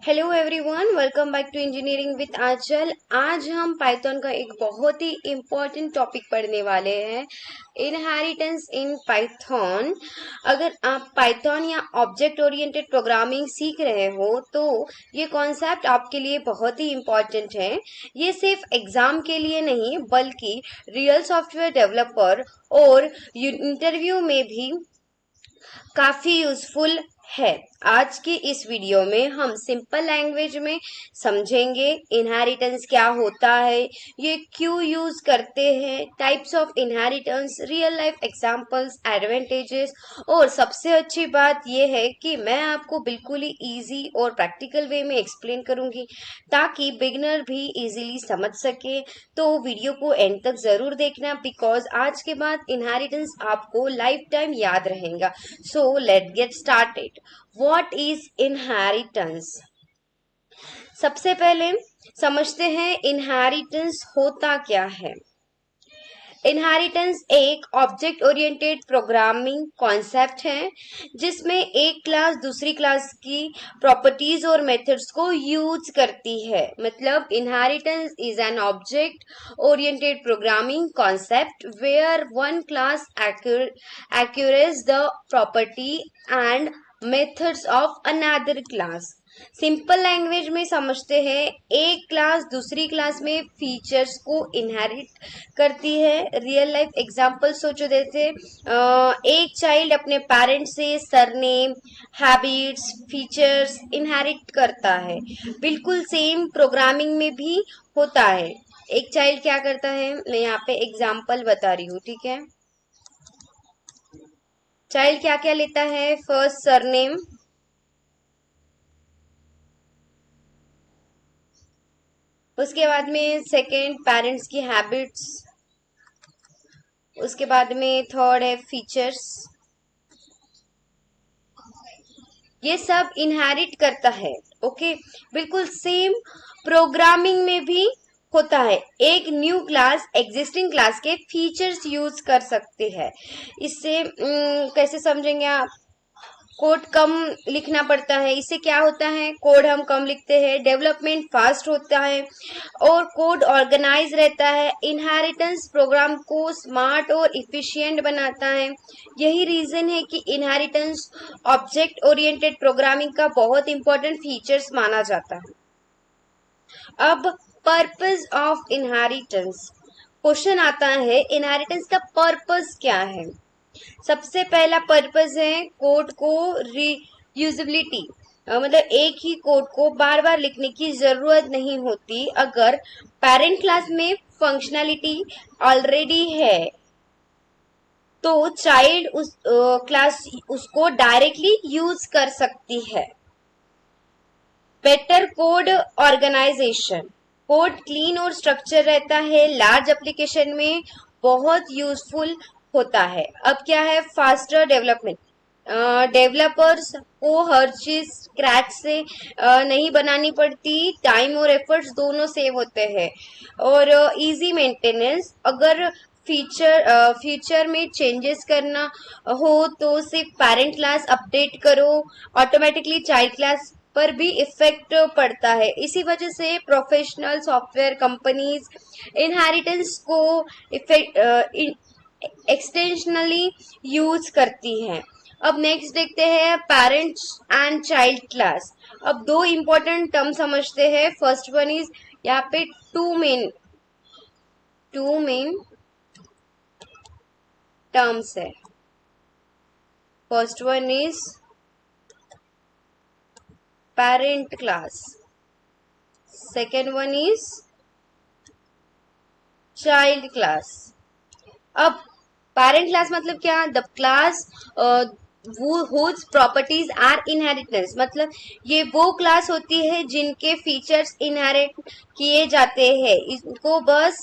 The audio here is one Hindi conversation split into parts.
Hello everyone, welcome back to engineering with Anchal. आज हम पाइथन का एक बहुत ही इम्पोर्टेंट टॉपिक पढ़ने वाले हैं, इनहेरिटेंस इन पाइथन। अगर आप पाइथन या ऑब्जेक्ट ओरिएंटेड प्रोग्रामिंग सीख रहे हो तो ये कॉन्सेप्ट आपके लिए बहुत ही इम्पोर्टेंट है। ये सिर्फ एग्जाम के लिए नहीं बल्कि रियल सॉफ्टवेयर डेवलपर और इंटरव्यू में भी काफी यूजफुल है। आज की इस वीडियो में हम सिंपल लैंग्वेज में समझेंगे इनहेरिटेंस क्या होता है, ये क्यों यूज करते हैं, types of inheritance, real life examples, advantages और सबसे अच्छी बात यह है कि मैं आपको बिल्कुल ही इजी और प्रैक्टिकल वे में एक्सप्लेन करूंगी ताकि बिगिनर भी इजीली समझ सके। तो वीडियो को एंड तक जरूर देखना बिकॉज आज के बाद इनहेरिटेंस आपको लाइफ टाइम याद रहेगा। So let's get started. What is inheritance? सबसे पहले समझते हैं इनहेरिटेंस होता क्या है। इनहेरिटेंस एक ऑब्जेक्ट ओरिएंटेड प्रोग्रामिंग कॉन्सेप्ट है जिसमें एक क्लास दूसरी क्लास की प्रॉपर्टीज और मेथड्स को यूज करती है। मतलब inheritance is an object oriented programming concept where one class acquires the property and methods of another class। Simple language में समझते हैं, एक क्लास दूसरी क्लास में फीचर्स को इनहेरिट करती है। रियल लाइफ एग्जांपल सोचो, जैसे एक चाइल्ड अपने पेरेंट्स से सरनेम, हैबिट्स, फीचर्स इनहेरिट करता है। बिल्कुल सेम प्रोग्रामिंग में भी होता है। एक चाइल्ड क्या करता है, मैं यहाँ पे एग्जांपल बता रही हूँ, ठीक है। चाइल्ड क्या क्या लेता है, फर्स्ट सरनेम, उसके बाद में सेकंड पेरेंट्स की हैबिट्स, उसके बाद में थर्ड है फीचर्स। ये सब इनहेरिट करता है। ओके, बिल्कुल सेम प्रोग्रामिंग में भी होता है। एक न्यू क्लास एग्जिस्टिंग क्लास के फीचर्स यूज कर सकते हैं। इससे कैसे समझेंगे आप, कोड कम लिखना पड़ता है। इससे क्या होता है, कोड हम कम लिखते हैं, डेवलपमेंट फास्ट होता है और कोड ऑर्गेनाइज रहता है। इनहेरिटेंस प्रोग्राम को स्मार्ट और इफिशिएंट बनाता है। यही रीजन है कि इनहेरिटेंस ऑब्जेक्ट ओरिएंटेड प्रोग्रामिंग का बहुत इंपॉर्टेंट फीचर्स माना जाता है। अब पर्पस ऑफ इनहेरिटेंस क्वेश्चन आता है, इनहेरिटेंस का पर्पस क्या है। सबसे पहला पर्पस है कोड को रीयूजेबिलिटी। मतलब एक ही कोड को बार बार लिखने की जरूरत नहीं होती। अगर पेरेंट क्लास में फंक्शनैलिटी ऑलरेडी है तो चाइल्ड उस क्लास उसको डायरेक्टली यूज कर सकती है। Better code organization, code clean और स्ट्रक्चर रहता है, लार्ज एप्लीकेशन में बहुत यूजफुल होता है। अब क्या है, फास्टर डेवलपमेंट, डेवलपर्स को हर चीज स्क्रैच से नहीं बनानी पड़ती, टाइम और एफर्ट्स दोनों सेव होते हैं। और इजी मेंटेनेंस, अगर फ्यूचर में चेंजेस करना हो तो सिर्फ पेरेंट क्लास अपडेट करो, ऑटोमेटिकली चाइल्ड क्लास पर भी इफेक्ट पड़ता है। इसी वजह से प्रोफेशनल सॉफ्टवेयर कंपनीज इनहेरिटेंस को एक्सटेंशनली यूज करती हैं। अब नेक्स्ट देखते हैं पेरेंट्स एंड चाइल्ड क्लास। अब दो इंपॉर्टेंट टर्म समझते हैं। फर्स्ट वन इज, यहाँ पे टू मेन टर्म्स है। First one is parent class, second one is child class. अब पेरेंट क्लास मतलब क्या, the class whose properties are inheritance. मतलब ये वो क्लास होती है जिनके फीचर्स इनहेरिट किए जाते हैं। इनको बस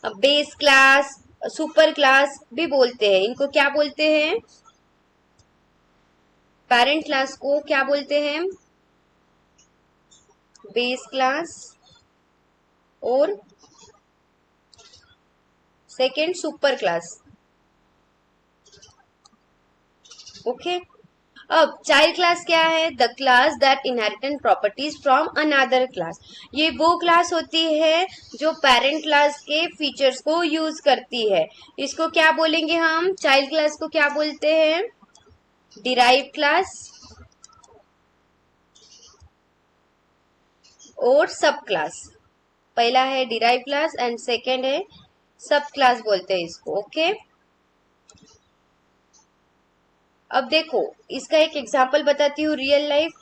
बेस क्लास, सुपर क्लास भी बोलते हैं। इनको क्या बोलते हैं, पेरेंट क्लास को क्या बोलते हैं, बेस क्लास और सेकेंड सुपर क्लास। ओके, अब चाइल्ड क्लास क्या है? The class that inherited properties from another class. ये वो क्लास होती है जो पेरेंट क्लास के फीचर्स को यूज करती है। इसको क्या बोलेंगे हम? चाइल्ड क्लास को क्या बोलते हैं? डिराइव क्लास और सब क्लास। पहला है डिराइव क्लास एंड सेकेंड है सब क्लास बोलते हैं इसको। ओके, अब देखो इसका एक एग्जांपल बताती हूँ रियल लाइफ।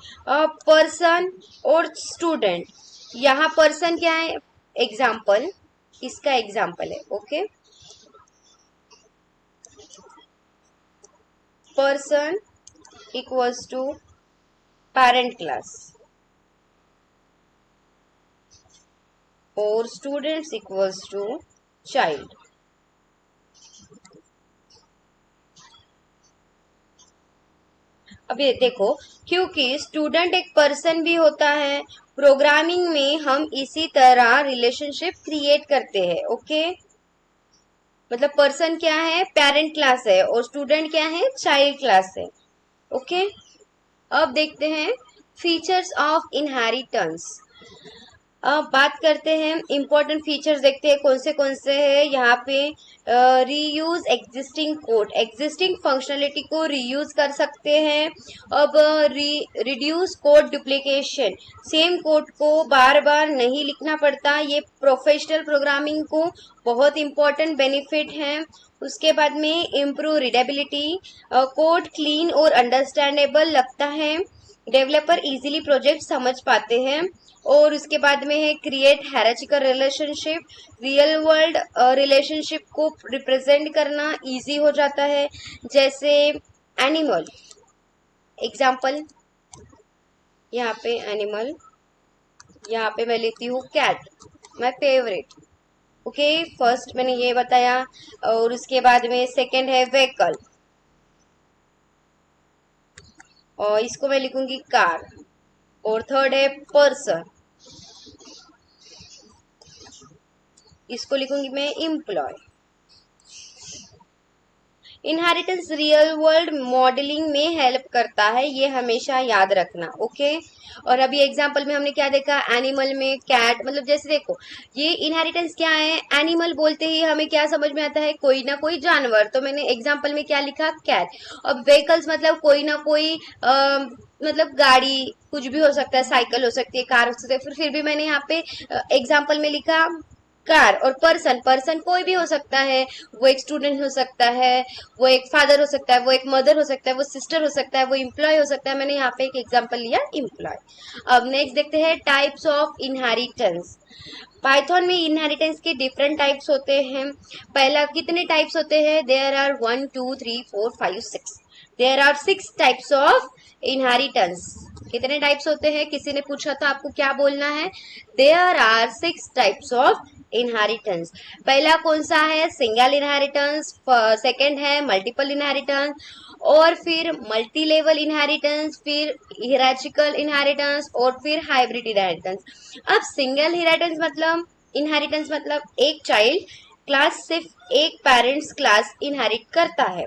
पर्सन और स्टूडेंट। यहाँ पर्सन क्या है? एग्जांपल, इसका एग्जांपल है। Okay, person equals to parent class और स्टूडेंट्स इक्वल्स टू चाइल्ड। अब ये देखो, क्योंकि स्टूडेंट एक पर्सन भी होता है, प्रोग्रामिंग में हम इसी तरह रिलेशनशिप क्रिएट करते हैं। ओके, मतलब पर्सन क्या है? पेरेंट क्लास है और स्टूडेंट क्या है? चाइल्ड क्लास है। ओके, अब देखते हैं फीचर्स ऑफ इनहेरिटेंस। अब बात करते हैं इंपॉर्टेंट फीचर्स, देखते हैं कौन से हैं यहाँ पे। Reuse existing code, existing functionality को रीयूज कर सकते हैं। अब reduce code duplication, same code को बार बार नहीं लिखना पड़ता। ये प्रोफेशनल प्रोग्रामिंग को बहुत इंपॉर्टेंट बेनिफिट है। उसके बाद में इम्प्रूव रीडेबिलिटी, कोड क्लीन और अंडरस्टैंडेबल लगता है, डेवलपर इजीली प्रोजेक्ट समझ पाते हैं। और उसके बाद में है create hierarchical relationship, real world relationship को रिप्रेजेंट करना इजी हो जाता है। जैसे एनिमल, एग्जाम्पल यहाँ पे एनिमल, यहाँ पे मैं लेती हूँ cat, my favourite. Okay, first मैंने ये बताया और उसके बाद में सेकंड है व्हीकल और इसको मैं लिखूंगी कार, और थर्ड है पर्सन, इसको लिखूंगी मैं employ. Inheritance real world modelling में हेल्प करता है, ये हमेशा याद रखना। ओके, और अभी एग्जांपल में हमने क्या देखा? एनिमल में कैट, मतलब जैसे देखो ये इनहेरिटेंस क्या है? एनिमल बोलते ही हमें क्या समझ में आता है? कोई ना कोई जानवर। तो मैंने एग्जांपल में क्या लिखा? कैट। अब व्हीकल्स मतलब कोई ना कोई मतलब गाड़ी, कुछ भी हो सकता है, साइकिल हो सकती है, कार हो सकती है। फिर भी मैंने यहाँ पे एग्जाम्पल में लिखा कार। और पर्सन, पर्सन कोई भी हो सकता है, वो एक स्टूडेंट हो सकता है, वो एक फादर हो सकता है, वो एक मदर हो सकता है, वो सिस्टर हो सकता है, वो इम्प्लॉय हो सकता है। मैंने यहाँ पे एक एग्जांपल लिया इम्प्लॉय। अब नेक्स्ट देखते हैं टाइप्स ऑफ इनहेरिटेंस। पाइथन में इनहेरिटेंस के डिफरेंट टाइप्स होते हैं। पहला, कितने टाइप्स होते हैं? There are 1 2 3 4 5 6, there are 6 types of inheritance. कितने टाइप्स होते हैं? किसी ने पूछा था, आपको क्या बोलना है? There are 6 types of inheritance. पहला कौन सा है? सिंगल इनहेरिटेंस, सेकंड है मल्टीपल इनहेरिटेंस, और फिर मल्टी लेवल इनहेरिटेंस, फिर हिरार्चिकल इनहेरिटेंस, और फिर हाइब्रिड इनहेरिटेंस। अब सिंगल इनहेरिटेंस मतलब एक चाइल्ड क्लास सिर्फ एक पेरेंट्स क्लास इनहेरिट करता है,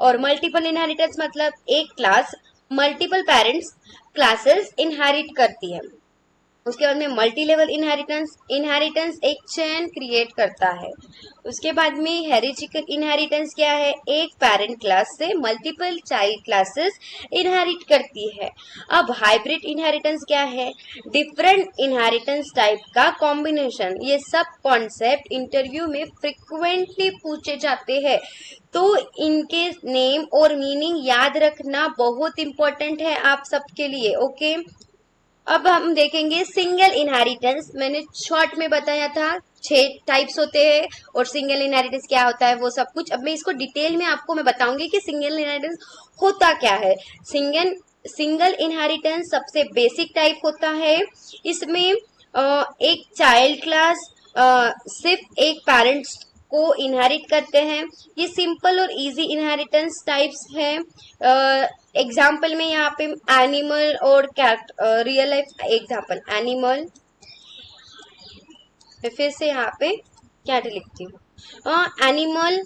और मल्टीपल इनहेरिटेंस मतलब एक class multiple parents classes inherit करती है। उसके बाद में मल्टी लेवल इनहेरिटेंस, इनहेरिटेंस एक चेन क्रिएट करता है। उसके बाद में हेरिजिकल इनहेरिटेंस क्या है? एक पेरेंट क्लास से मल्टीपल चाइल्ड क्लासेस इनहेरिट करती है। अब हाइब्रिड इनहेरिटेंस क्या है? डिफरेंट इनहेरिटेंस टाइप का कॉम्बिनेशन। ये सब कॉन्सेप्ट इंटरव्यू में फ्रिक्वेंटली पूछे जाते हैं, तो इनके नेम और मीनिंग याद रखना बहुत इंपॉर्टेंट है आप सबके लिए। ओके, अब हम देखेंगे सिंगल इनहेरिटेंस। मैंने शॉर्ट में बताया था 6 टाइप्स होते हैं और सिंगल इनहेरिटेंस क्या होता है वो सब कुछ। अब मैं इसको डिटेल में आपको मैं बताऊंगी कि सिंगल इनहेरिटेंस होता क्या है। सिंगल इनहेरिटेंस सबसे बेसिक टाइप होता है। इसमें एक चाइल्ड क्लास सिर्फ एक पेरेंट्स को इनहेरिट करते हैं। ये सिंपल और इजी इनहेरिटेंस टाइप्स हैं। एग्जाम्पल में यहाँ पे एनिमल और cat, real life example animal, मैं फिर से यहाँ पे कैट लिखती हूँ। एनिमल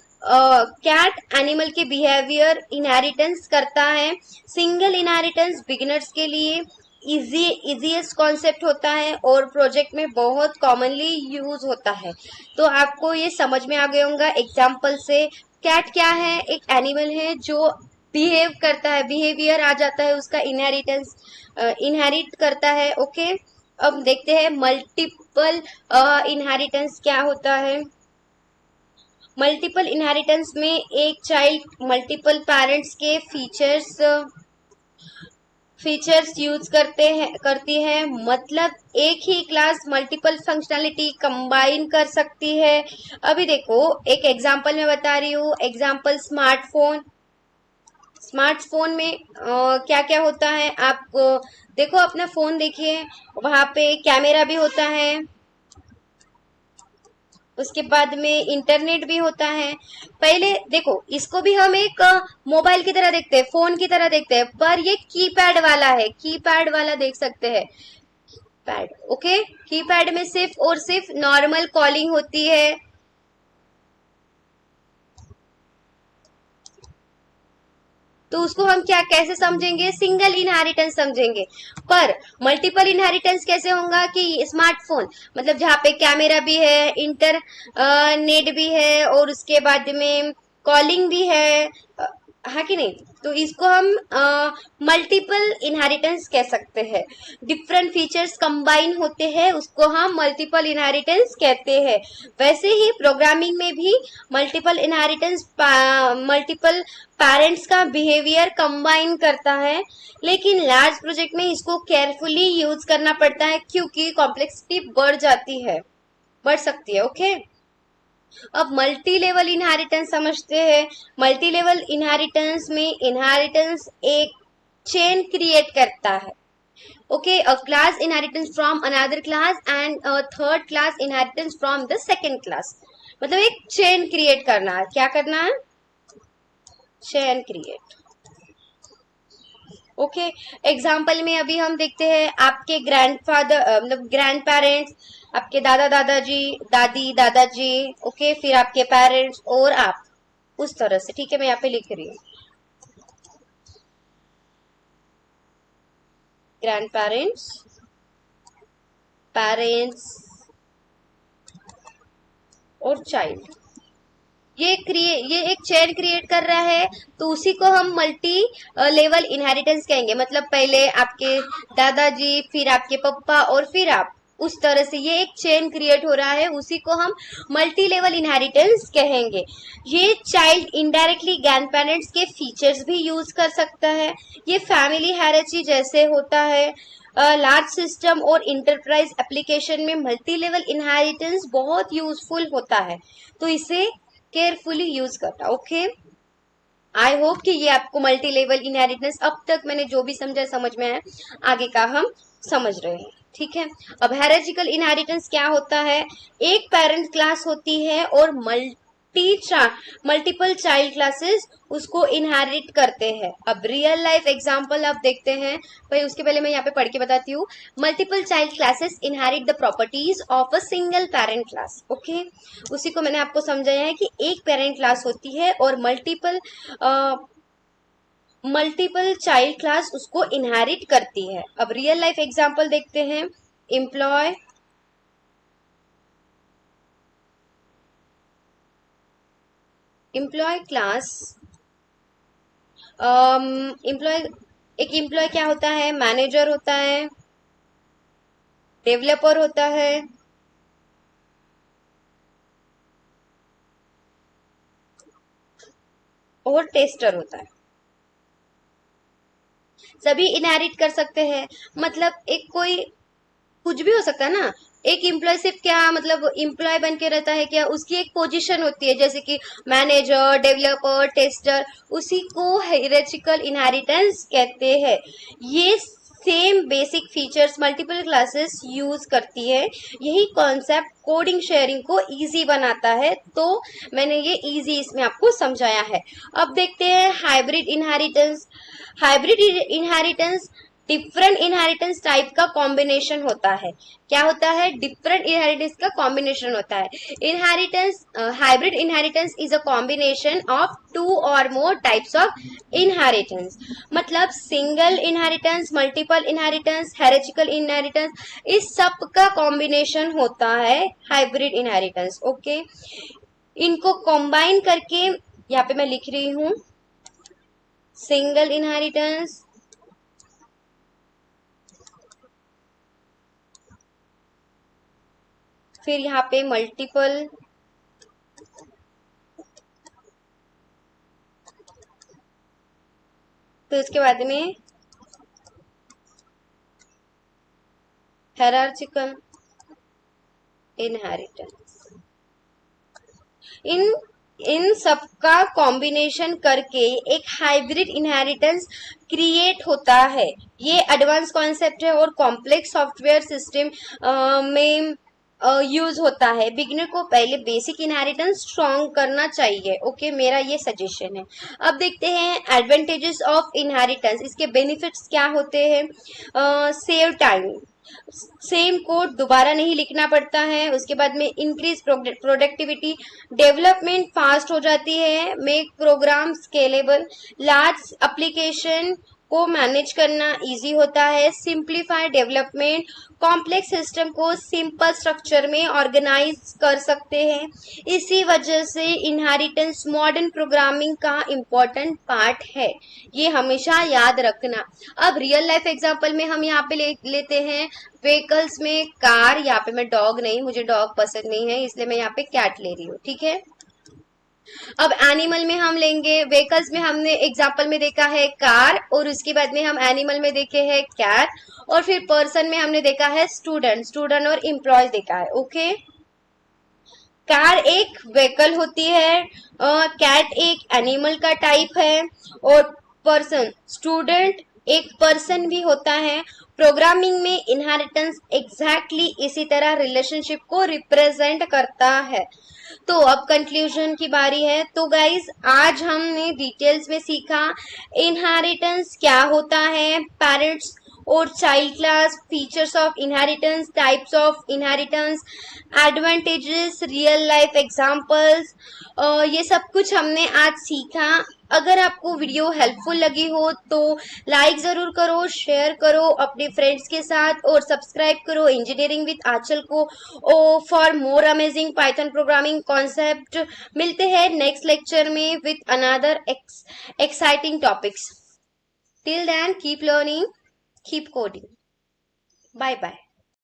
कैट एनिमल के बिहेवियर इनहेरिटेंस करता है। सिंगल इनहेरिटेंस बिगिनर्स के लिए इजीएस्ट कॉन्सेप्ट होता है और प्रोजेक्ट में बहुत कॉमनली यूज होता है। तो आपको ये समझ में आ गया होगा एग्जाम्पल से। कैट क्या है? एक एनिमल है जो बिहेव करता है, बिहेवियर आ जाता है उसका, इनहेरिटेंस इनहेरिट करता है। ओके, अब देखते हैं मल्टीपल इनहेरिटेंस क्या होता है। मल्टीपल इनहेरिटेंस में एक चाइल्ड मल्टीपल पेरेंट्स के फीचर्स यूज करती है। मतलब एक ही क्लास मल्टीपल फंक्शनैलिटी कंबाइन कर सकती है। अभी देखो एक एग्जांपल मैं बता रही हूँ। एग्जांपल स्मार्टफोन में क्या क्या होता है आप देखो, अपना फोन देखिए, वहां पे कैमरा भी होता है, उसके बाद में इंटरनेट भी होता है। पहले देखो, इसको भी हम एक मोबाइल की तरह देखते हैं, फोन की तरह देखते हैं, पर ये कीपैड वाला है, कीपैड वाला देख सकते हैं पैड। ओके, कीपैड में सिर्फ और सिर्फ नॉर्मल कॉलिंग होती है। तो उसको हम क्या कैसे समझेंगे? सिंगल इनहेरिटेंस समझेंगे। पर मल्टीपल इनहेरिटेंस कैसे होगा कि स्मार्टफोन मतलब जहाँ पे कैमरा भी है, नेट भी है और उसके बाद में कॉलिंग भी है कि नहीं? तो इसको हम मल्टीपल इनहेरिटेंस कह सकते हैं। डिफरेंट फीचर्स कंबाइन होते हैं, उसको हम मल्टीपल इनहेरिटेंस कहते हैं। वैसे ही प्रोग्रामिंग में भी मल्टीपल इनहेरिटेंस मल्टीपल पेरेंट्स का बिहेवियर कंबाइन करता है, लेकिन लार्ज प्रोजेक्ट में इसको केयरफुली यूज करना पड़ता है क्योंकि कॉम्प्लेक्सिटी बढ़ जाती है, बढ़ सकती है। ओके, अब मल्टी लेवल इनहेरिटेंस समझते हैं। मल्टी लेवल इनहेरिटेंस में इनहेरिटेंस एक चेन क्रिएट करता है। Okay, a class inheritance from another class and third class inheritance from the second class. मतलब एक चेन क्रिएट करना है। क्या करना है? Chain create. ओके, एग्जाम्पल में अभी हम देखते हैं आपके ग्रैंडफादर मतलब ग्रैंड पेरेंट्स, आपके दादा दादाजी, दादी दादाजी, ओके, फिर आपके पेरेंट्स और आप, उस तरह से। ठीक है, मैं यहाँ पे लिख रही हूँ ग्रैंड पेरेंट्स, पेरेंट्स और चाइल्ड। ये एक चेन क्रिएट कर रहा है, तो उसी को हम मल्टी लेवल इनहेरिटेंस कहेंगे। मतलब पहले आपके दादाजी, फिर आपके पप्पा और फिर आप, उस तरह से ये एक चेन क्रिएट हो रहा है, उसी को हम मल्टी लेवल इनहेरिटेंस कहेंगे। ये चाइल्ड इनडायरेक्टली ग्रैंड पेरेंट्स के फीचर्स भी यूज कर सकता है। ये फैमिली हायरार्की जैसे होता है। लार्ज सिस्टम और इंटरप्राइज एप्लीकेशन में मल्टी लेवल इनहेरिटेंस बहुत यूजफुल होता है, तो इसे केयरफुली यूज करना। ओके, आई होप कि ये आपको मल्टी लेवल इनहेरिटेंस अब तक मैंने जो भी समझा समझ में आया, आगे का हम समझ रहे हैं। ठीक है, अब हायरार्किकल इनहेरिटेंस क्या होता है? एक पेरेंट क्लास होती है और मल्टीपल चाइल्ड क्लासेस उसको इनहेरिट करते हैं। अब रियल लाइफ एग्जांपल आप देखते हैं, भाई उसके पहले मैं यहाँ पे पढ़ के बताती हूँ। Multiple child classes inherit the properties of a single parent class. Okay, उसी को मैंने आपको समझाया है कि एक पेरेंट क्लास होती है और मल्टीपल चाइल्ड क्लास उसको इनहेरिट करती है। अब रियल लाइफ एग्जांपल देखते हैं। एम्प्लॉय, एम्प्लॉय क्लास, एम्प्लॉय, एक एम्प्लॉय क्या होता है? मैनेजर होता है, डेवलपर होता है, और टेस्टर होता है। सभी इनहेरिट कर सकते हैं। मतलब एक कोई कुछ भी हो सकता है ना। एक एम्प्लॉय सिर्फ क्या मतलब एम्प्लॉय बन के रहता है क्या? उसकी एक पोजीशन होती है, जैसे कि मैनेजर, डेवलपर, टेस्टर, उसी को हायरार्किकल इनहेरिटेंस कहते हैं। ये same basic features multiple classes use करती है। यही कॉन्सेप्ट कोडिंग शेयरिंग को इजी बनाता है, तो मैंने ये इजी इसमें आपको समझाया है। अब देखते हैं hybrid inheritance. Hybrid inheritance different inheritance type का कॉम्बिनेशन होता है। क्या होता है? डिफरेंट इनहेरिटेंस का कॉम्बिनेशन होता है। Inheritance, hybrid inheritance is a combination of two or more types of inheritance. मतलब single inheritance, multiple inheritance, hierarchical inheritance, इस सब का कॉम्बिनेशन होता है हाइब्रिड इनहेरिटेंस। ओके, इनको कंबाइन करके यहाँ पे मैं लिख रही हूं, सिंगल इनहेरिटेंस, फिर यहाँ पे मल्टीपल, फिर उसके बाद में हेरार्चिकल इनहेरिटेंस। इन इन सबका कॉम्बिनेशन करके एक हाइब्रिड इनहेरिटेंस क्रिएट होता है। ये एडवांस कॉन्सेप्ट है और कॉम्प्लेक्स सॉफ्टवेयर सिस्टम में यूज होता है। बिगिनर को पहले बेसिक इनहेरिटेंस स्ट्रॉन्ग करना चाहिए। ओके, मेरा ये सजेशन है। अब देखते हैं एडवांटेजेस ऑफ इनहेरिटेंस, इसके बेनिफिट्स क्या होते हैं। सेव टाइम, सेम कोड दोबारा नहीं लिखना पड़ता है। उसके बाद में इंक्रीज प्रोडक्टिविटी, डेवलपमेंट फास्ट हो जाती है। Make program scalable, large application को मैनेज करना इजी होता है। सिंप्लीफाई डेवलपमेंट, कॉम्प्लेक्स सिस्टम को सिंपल स्ट्रक्चर में ऑर्गेनाइज कर सकते हैं। इसी वजह से इनहेरिटेंस मॉडर्न प्रोग्रामिंग का इम्पोर्टेंट पार्ट है, ये हमेशा याद रखना। अब रियल लाइफ एग्जांपल में हम यहाँ पे लेते हैं व्हीकल्स में कार। यहाँ पे मैं डॉग नहीं, मुझे डॉग पसंद नहीं है, इसलिए मैं यहाँ पे कैट ले रही हूँ। ठीक है, अब एनिमल में हम लेंगे, व्हीकल्स में हमने एग्जांपल में देखा है कार, और उसके बाद में हम एनिमल में देखे हैं कैट, और फिर पर्सन में हमने देखा है स्टूडेंट, स्टूडेंट और एम्प्लॉयज देखा है। ओके, कार एक व्हीकल होती है, कैट एक एनिमल का टाइप है, और पर्सन, स्टूडेंट एक पर्सन भी होता है। प्रोग्रामिंग में इनहेरिटेंस एग्जैक्टली इसी तरह रिलेशनशिप को रिप्रेजेंट करता है। तो अब कंक्लूजन की बारी है। तो गाइज, आज हमने डिटेल्स में सीखा इनहेरिटेंस क्या होता है, पेरेंट्स और child class, features of inheritance, types of inheritance, advantages, real life examples, ये सब कुछ हमने आज सीखा। अगर आपको वीडियो हेल्पफुल लगी हो तो लाइक जरूर करो, शेयर करो अपने फ्रेंड्स के साथ, और सब्सक्राइब करो इंजीनियरिंग विद आंचल को for more amazing Python programming concept. मिलते हैं नेक्स्ट लेक्चर में with another exciting topics. Till then keep learning, keep coding. Bye bye.